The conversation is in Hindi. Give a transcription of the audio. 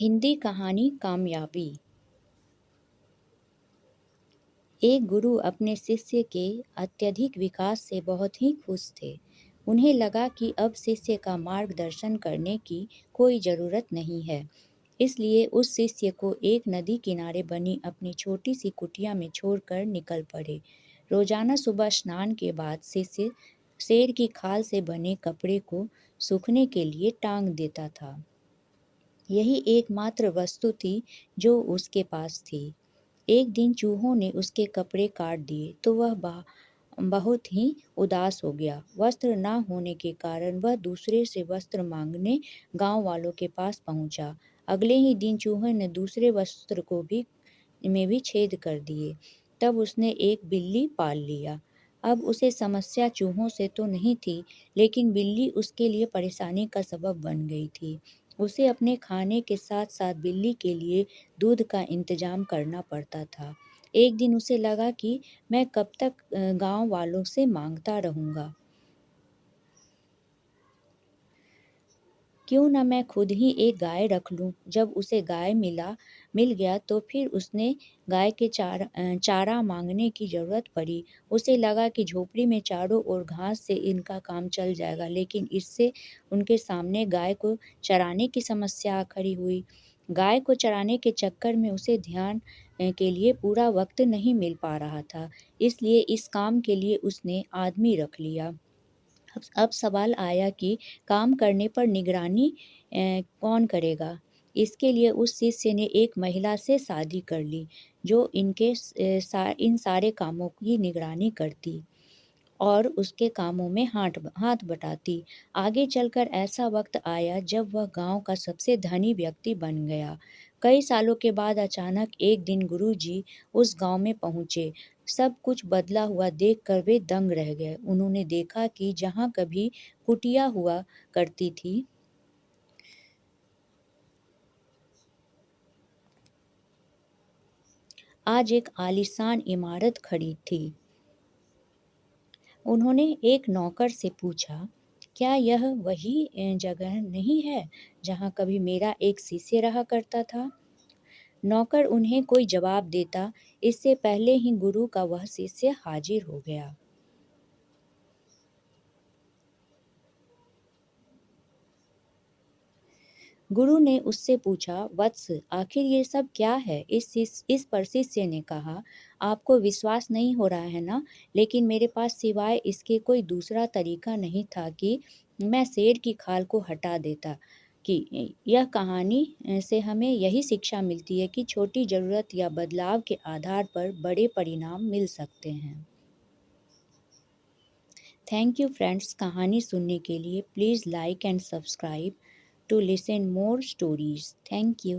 हिंदी कहानी कामयाबी। एक गुरु अपने शिष्य के अत्यधिक विकास से बहुत ही खुश थे। उन्हें लगा कि अब शिष्य का मार्गदर्शन करने की कोई ज़रूरत नहीं है। इसलिए उस शिष्य को एक नदी किनारे बनी अपनी छोटी सी कुटिया में छोड़कर निकल पड़े। रोजाना सुबह स्नान के बाद शिष्य शेर की खाल से बने कपड़े को सूखने के लिए टांग देता था। यही एकमात्र वस्तु थी जो उसके पास थी। एक दिन चूहों ने उसके कपड़े काट दिए तो वह बहुत ही उदास हो गया। वस्त्र न होने के कारण वह दूसरे से वस्त्र मांगने गांव वालों के पास पहुंचा। अगले ही दिन चूहों ने दूसरे वस्त्र को भी में भी छेद कर दिए। तब उसने एक बिल्ली पाल लिया। अब उसे समस्या चूहों से तो नहीं थी, लेकिन बिल्ली उसके लिए परेशानी का सबब बन गई थी। उसे अपने खाने के साथ-साथ बिल्ली के लिए दूध का इंतज़ाम करना पड़ता था। एक दिन उसे लगा कि मैं कब तक गाँव वालों से माँगता रहूँगा। क्यों ना मैं खुद ही एक गाय रख लूँ। जब उसे गाय मिल गया तो फिर उसने गाय के चारा माँगने की ज़रूरत पड़ी। उसे लगा कि झोपड़ी में चारों ओर घास से इनका काम चल जाएगा, लेकिन इससे उनके सामने गाय को चराने की समस्या खड़ी हुई। गाय को चराने के चक्कर में उसे ध्यान के लिए पूरा वक़्त नहीं मिल पा रहा था, इसलिए इस काम के लिए उसने आदमी रख लिया। अब सवाल आया कि काम करने पर निगरानी कौन करेगा? इसके लिए उस शिष्य ने एक महिला से शादी कर ली, जो इन सारे कामों की निगरानी करती और उसके कामों में हाथ बटाती। आगे चलकर ऐसा वक़्त आया जब वह गाँव का सबसे धनी व्यक्ति बन गया। कई सालों के बाद अचानक एक दिन गुरुजी उस गाँव में पहुँचे। सब कुछ बदला हुआ देखकर वे दंग रह गए। उन्होंने देखा कि जहाँ कभी कुटिया हुआ करती थी, आज एक आलीशान इमारत खड़ी थी। उन्होंने एक नौकर से पूछा, क्या यह वही जगह नहीं है जहाँ कभी मेरा एक शिष्य रहा करता था? नौकर उन्हें कोई जवाब देता, इससे पहले ही गुरु का वह शिष्य हाजिर हो गया। गुरु ने उससे पूछा, वत्स, आखिर ये सब क्या है? इस पर शिष्य ने कहा, आपको विश्वास नहीं हो रहा है ना? लेकिन मेरे पास सिवाय इसके कोई दूसरा तरीका नहीं था कि मैं शेर की खाल को हटा देता। कि यह कहानी से हमें यही शिक्षा मिलती है कि छोटी ज़रूरत या बदलाव के आधार पर बड़े परिणाम मिल सकते हैं। थैंक यू फ्रेंड्स, कहानी सुनने के लिए please like and subscribe to listen more stories. Thank you.